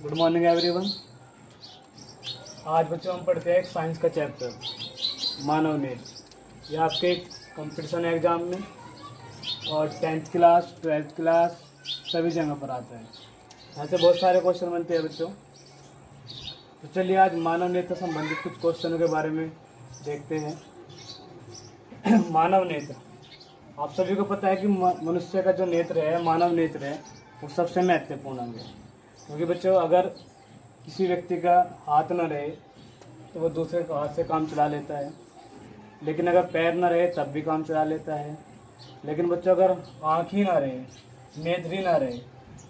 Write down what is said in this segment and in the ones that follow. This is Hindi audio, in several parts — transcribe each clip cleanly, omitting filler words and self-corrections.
Good morning everyone. आज बच्चों हम पढ़ते हैं एक साइंस का चैप्टर मानव नेत्र। ये आपके कंपटीशन एग्जाम में और 10th क्लास 12th क्लास सभी जगह पर आता है। यहाँ से बहुत सारे क्वेश्चन बनते हैं बच्चों। तो चलिए आज मानव नेत्र से संबंधित कुछ क्वेश्चनों के बारे में देखते हैं। मानव नेत्र, आप सभी को पता है कि मनुष्य का जो नेत्र है, मानव नेत्र है, वो सबसे महत्वपूर्ण अंग है। क्योंकि बच्चों अगर किसी व्यक्ति का हाथ न रहे तो वो दूसरे के हाथ से काम चला लेता है, लेकिन अगर पैर न रहे तब भी काम चला लेता है। लेकिन बच्चों अगर आँख ही ना रहे, नेत्र ही ना रहे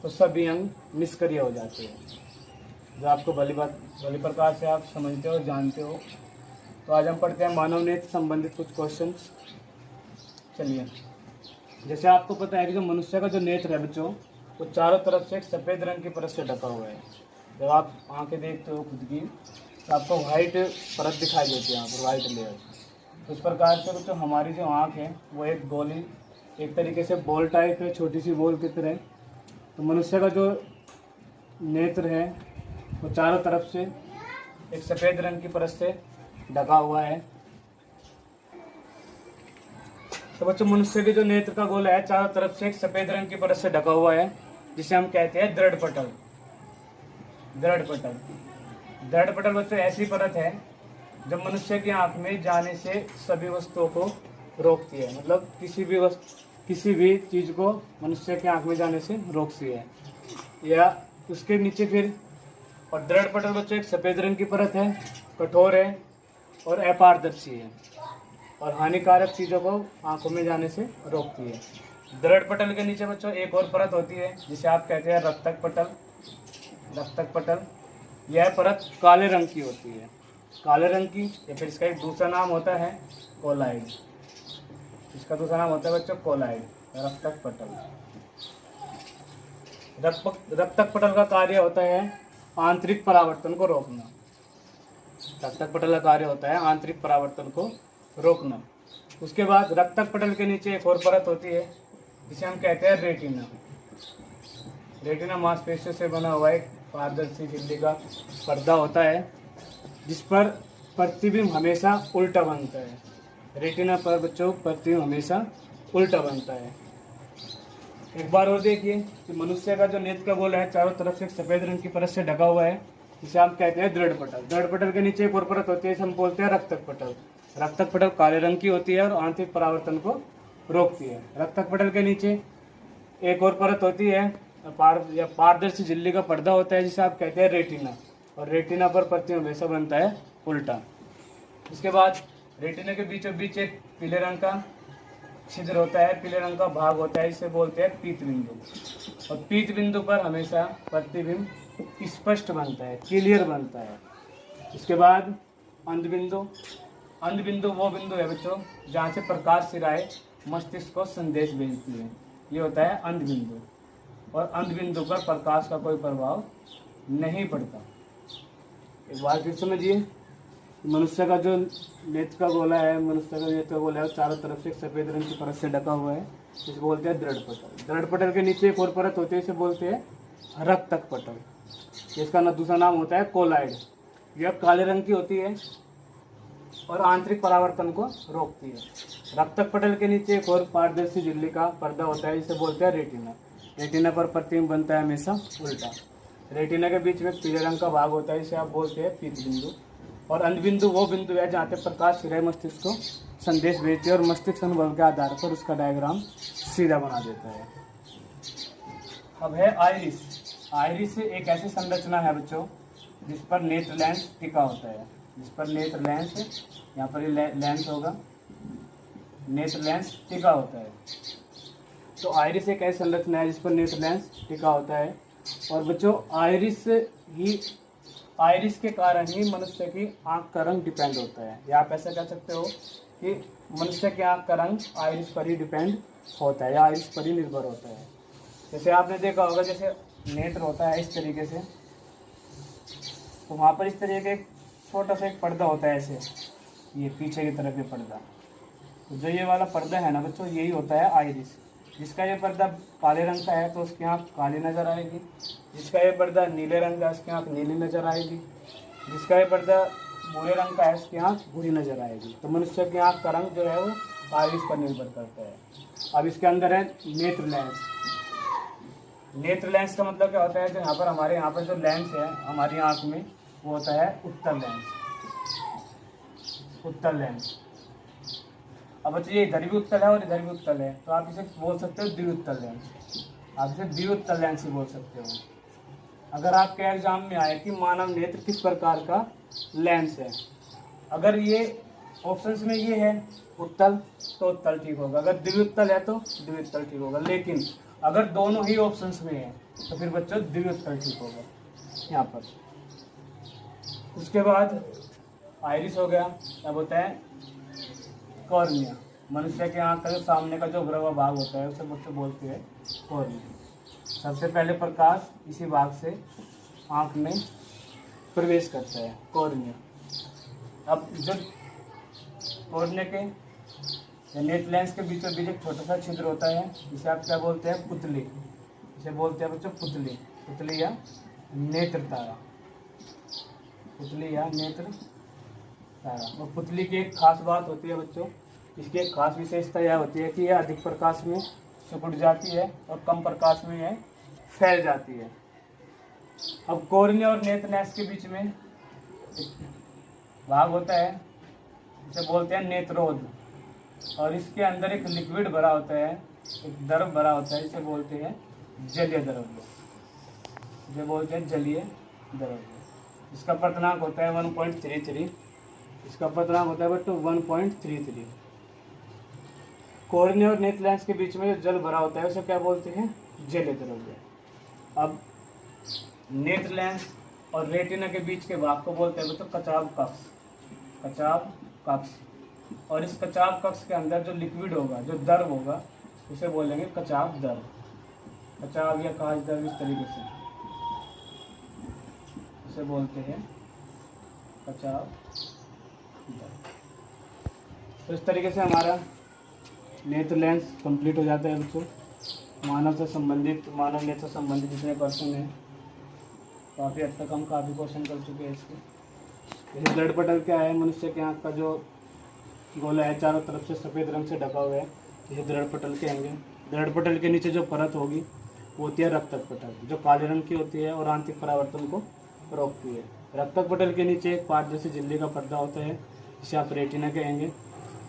तो सभी अंग निष्क्रिय हो जाते हैं। जो आपको भली प्रकार से आप समझते हो, जानते हो। तो आज हम पढ़ते हैं मानव नेत्र संबंधित कुछ क्वेश्चन। चलिए, जैसे आपको पता है कि जो मनुष्य का जो नेत्र है बच्चों, वो चारों तरफ से एक सफ़ेद रंग की परत से ढका हुआ है। जब आप आंखें देखते हो खुद की तो आपको वाइट परत दिखाई देती है, यहाँ पर वाइट लेयर। तो इस प्रकार से तो हमारी जो आँख है वो एक गोली, एक तरीके से बॉल टाइप है, छोटी सी बॉल की तरह। तो मनुष्य का जो नेत्र है वो चारों तरफ से एक सफ़ेद रंग की परत से ढका हुआ है। तो बच्चों मनुष्य के जो नेत्र का गोला है चारों तरफ से एक सफ़ेद रंग की परत से ढका हुआ है, जिसे हम कहते हैं दृढ़ पटल। दृढ़ पटल बच्चों ऐसी परत है जो मनुष्य की आंख में जाने से सभी वस्तुओं को रोकती है। मतलब किसी भी चीज़ को मनुष्य की आंख में जाने से रोकती है। या उसके नीचे फिर और दृढ़ पटल बच्चों एक सफ़ेद रंग की परत है, कठोर है और अपारदर्शी है और हानिकारक चीज़ों को आंखों में जाने से रोकती है। दृढ़ पटल के नीचे बच्चों एक और परत होती है जिसे आप कहते हैं रक्तक पटल। यह परत काले रंग की होती है, काले रंग की, या फिर इसका एक दूसरा नाम होता है कोलाइड। इसका दूसरा नाम होता है बच्चों कोलाइड, रक्तक पटल। रक्तक पटल का कार्य होता है आंतरिक परावर्तन को रोकना। रक्तक पटल का कार्य होता है आंतरिक परावर्तन को रोकना। उसके बाद रक्तक पटल के नीचे एक और परत होती है जिसे हम कहते हैं रेटिना। रेटिना मांसपेशियों से बना हुआ एक पारदर्शी झिल्ली का पर्दा होता है जिस पर प्रतिबिंब हमेशा उल्टा बनता है। रेटिना पर बच्चों प्रतिबिंब हमेशा उल्टा बनता है। एक बार और देखिए कि मनुष्य का जो नेत्र का गोला है चारों तरफ से एक सफ़ेद रंग की परत से ढका हुआ है जिसे हम कहते हैं दृढ़ पटल। दृढ़ पटल के नीचे एक और परत होती है जिसे हम बोलते हैं रक्तक पटल। रक्तक पटल काले रंग की होती है और आंतरिक परावर्तन को रोकती है। रक्तक पटल के नीचे एक और परत होती है पारदर्शी झिल्ली का पर्दा होता है जिसे आप कहते हैं रेटिना, और रेटिना पर प्रतिबिंब हमेशा बनता है उल्टा। इसके बाद रेटिना के बीचों बीच एक पीले रंग का छिद्र होता है, पीले रंग का भाग होता है जिसे बोलते हैं पीत बिंदु, और पीत बिंदु पर हमेशा प्रतिबिंब स्पष्ट बनता है, क्लियर बनता है। इसके बाद अंधबिंदु वो बिंदु है बच्चों जहाँ से प्रकाश सिराएं मस्तिष्क को संदेश भेजती है। ये होता है अंधबिंदु, और अंधबिंदु पर प्रकाश का कोई प्रभाव नहीं पड़ता। एक बार फिर समझिए, मनुष्य का जो नेत्र का गोला है, चारों तरफ से एक सफ़ेद रंग की परत से ढका हुआ है, जिसे बोलते हैं दृढ़ पटल। दृढ़ पटल के नीचे एक और परत होती है, इसे बोलते हैं रक्तक पटल। इसका दूसरा नाम होता है कोलाइड। यह काले रंग की होती है और आंतरिक परावर्तन को रोकती है। रक्तक पटल के नीचे एक और पारदर्शी झिल्ली का पर्दा होता है जिसे बोलते हैं रेटिना। रेटिना पर प्रतिबिंब बनता है हमेशा उल्टा। रेटिना के बीच में पीले रंग का भाग होता है जिसे आप बोलते हैं पीत बिंदु, और अंधबिंदु वो बिंदु है जहाँ पे प्रकाश सिराएं मस्तिष्क को संदेश भेजती है और मस्तिष्क अनुभव के आधार पर उसका डायग्राम सीधा बना देता है। अब है आइरिस। आइरिस एक ऐसी संरचना है बच्चों जिस पर नेत्र लेंस टिका होता है। जिस पर नेत्र लेंस, यहाँ पर ये लेंस होगा, नेत्र लेंस टिका होता है। तो आइरिस एक ऐसी संरचना है जिस पर नेत्र लेंस टिका होता है, और बच्चों आइरिस के कारण ही मनुष्य की आंख का रंग डिपेंड होता है। या आप ऐसा कह सकते हो कि मनुष्य की आंख का रंग आइरिस पर ही डिपेंड होता है या आइरिस पर ही निर्भर होता है। जैसे आपने देखा होगा, जैसे नेत्र होता है इस तरीके से, तो वहाँ पर इस तरीके का एक छोटा सा एक पर्दा होता है, ऐसे ये पीछे की तरफ ये पर्दा। तो जो ये वाला पर्दा है ना बच्चों, यही होता है आइरिस। जिसका ये पर्दा काले रंग का है तो उसकी आँख काली नजर आएगी। जिसका ये पर्दा नीले रंग का है उसकी आँख नीली नजर आएगी। जिसका ये पर्दा भूरे रंग का है उसकी आँख भूरी नजर आएगी। तो मनुष्य की आँख का रंग जो है वो आइरिस पर निर्भर करता है। अब इसके अंदर है नेत्र लेंस। नेत्र लेंस का मतलब क्या होता है, जो हमारे यहाँ पर जो लेंस है हमारी आँख में वो होता है उत्तल लेंस। उत्तल लेंस। अब बच्चे ये इधर भी उत्तल है और इधर भी उत्तल है, तो आप इसे बोल सकते हो द्विउत्तल लेंस। आप इसे द्विउत्तल लेंस ही बोल सकते हो। अगर आपके एग्जाम में आए कि मानव नेत्र किस प्रकार का लेंस है, अगर ये ऑप्शंस में ये है उत्तल तो उत्तल ठीक होगा, अगर द्विउत्तल है तो द्विउत्तल ठीक होगा। लेकिन अगर दोनों ही ऑप्शंस में है तो फिर बच्चों द्विउत्तल ठीक होगा यहाँ पर। उसके बाद आइरिस हो गया। अब होता है कॉर्निया। मनुष्य के आँख का जो सामने का जो उभरा हुआ भाग होता है उसे बच्चों बोलते हैं कॉर्निया। सबसे पहले प्रकाश इसी भाग से आँख में प्रवेश करता है, कॉर्निया। अब जो कॉर्निया के नेत्र लेंस के बीचों बीच एक छोटा सा छिद्र होता है, जिसे आप क्या बोलते हैं, पुतली। इसे बोलते हैं बच्चों पुतली। पुतली या नेत्र तारा। पुतली या नेत्र तारा। और पुतली की एक खास बात होती है बच्चों, इसकी एक खास विशेषता यह होती है कि यह अधिक प्रकाश में सिकुड़ जाती है और कम प्रकाश में यह फैल जाती है। अब कॉर्निया और नेत्र लेंस के बीच में भाग होता है, इसे बोलते हैं नेत्रोद। और इसके अंदर एक लिक्विड भरा होता है, एक द्रव भरा होता है, इसे बोलते हैं जलीय द्रव्य। इसे बोलते हैं जलीय द्रव्य। इसका अपर्तनांक होता है 1.33। इसका अपर्तनांक होता है बच्चों 1.33। कॉर्निया और नेत्र लेंस के बीच में जो जल भरा होता है उसे क्या बोलते हैं, जलीय द्रव्य। अब नेत्र लेंस और रेटिना के बीच के भाग को बोलते हैं बच्चों कचाव कक्ष। कचाव कक्ष। और इस कचाव कक्ष के अंदर जो लिक्विड होगा, जो द्रव होगा, उसे बोलेंगे कचाव द्रव। कचाव या काच द्रव, इस तरीके से उसे बोलते हैं कचाव द्रव। तो इस तरीके से हमारा नेत्र लेंस कंप्लीट हो जाता है बच्चों। मानव से संबंधित, मानव नेत्र से संबंधित जितने क्वेश्चन हैं काफ़ी हद तक हम काफ़ी क्वेश्चन कर चुके हैं इसके। जैसे ब्लड पटल क्या है, मनुष्य के आँख का जो गोला है चारों तरफ से सफ़ेद रंग से ढका हुआ है, इसे दृढ़ पटल कहेंगे। दृढ़ पटल के नीचे जो परत होगी वो होती है रक्तक पटल, जो काले रंग की होती है और आंतरिक परावर्तन को रोकती है। रक्तक पटल के नीचे एक पार्ट जैसे झिल्ली का पर्दा होता है, जिसे आप रेटिना कहेंगे।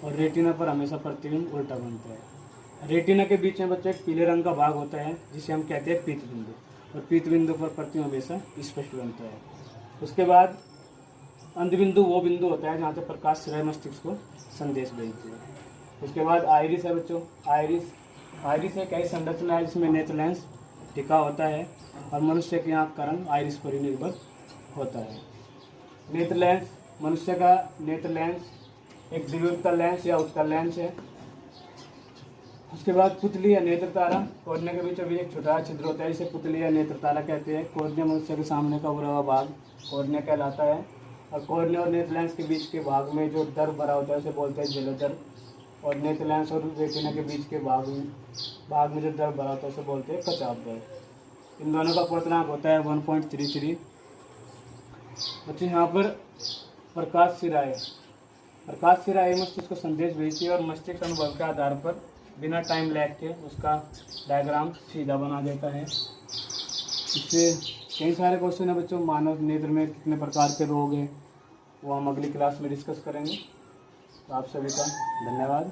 और रेटिना पर हमेशा प्रतिबिंब उल्टा बनता है। रेटिना के बीच में बच्चे एक पीले रंग का भाग होता है, जिसे हम कहते हैं पीत बिंदु। और पीत बिंदु पर प्रतिबिंब हमेशा स्पष्ट बनता है। उसके बाद अंधबिंदु वो बिंदु होता है जहाँ से प्रकाश सिराय मस्तिष्क को संदेश भेजती है। उसके बाद आइरिस है बच्चों। आइरिस एक ऐसी संरचना है जिसमें नेत्र लेंस टिका होता है और मनुष्य की आँख का रंग आइरिस पर ही निर्भर होता है। नेत्र लेंस, मनुष्य का नेत्र लेंस एक द्विउत्तल लेंस या उत्तल लेंस है। उसके बाद पुतली या नेत्र तारा। कॉर्निया के बीचों बीच एक छोटा छिद्र होता है, इसे पुतली या नेत्र तारा कहते हैं। कॉर्निया मनुष्य के सामने का उभरा हुआ भाग कॉर्निया कहलाता है। और कॉर्निया और नेत्र लेंस के बीच के भाग में जो द्रव भरा होता है उसे बोलते हैं जलीय द्रव। और नेत्र लेंस और रेटिना के बीच के भाग में जो द्रव भरा होता है उसे बोलते हैं कचाव द्रव। इन दोनों का अपर्तनांक होता है 1.33। बच्चे यहाँ पर प्रकाश सिराएं मस्तिष्क को संदेश भेजती है और मस्तिष्क अनुभव के आधार पर बिना टाइम लैग के उसका डायग्राम सीधा बना देता है। इससे कई सारे क्वेश्चन है बच्चों। मानव नेत्र में कितने प्रकार के रोग हैं वो हम अगली क्लास में डिस्कस करेंगे। तो आप सभी का धन्यवाद।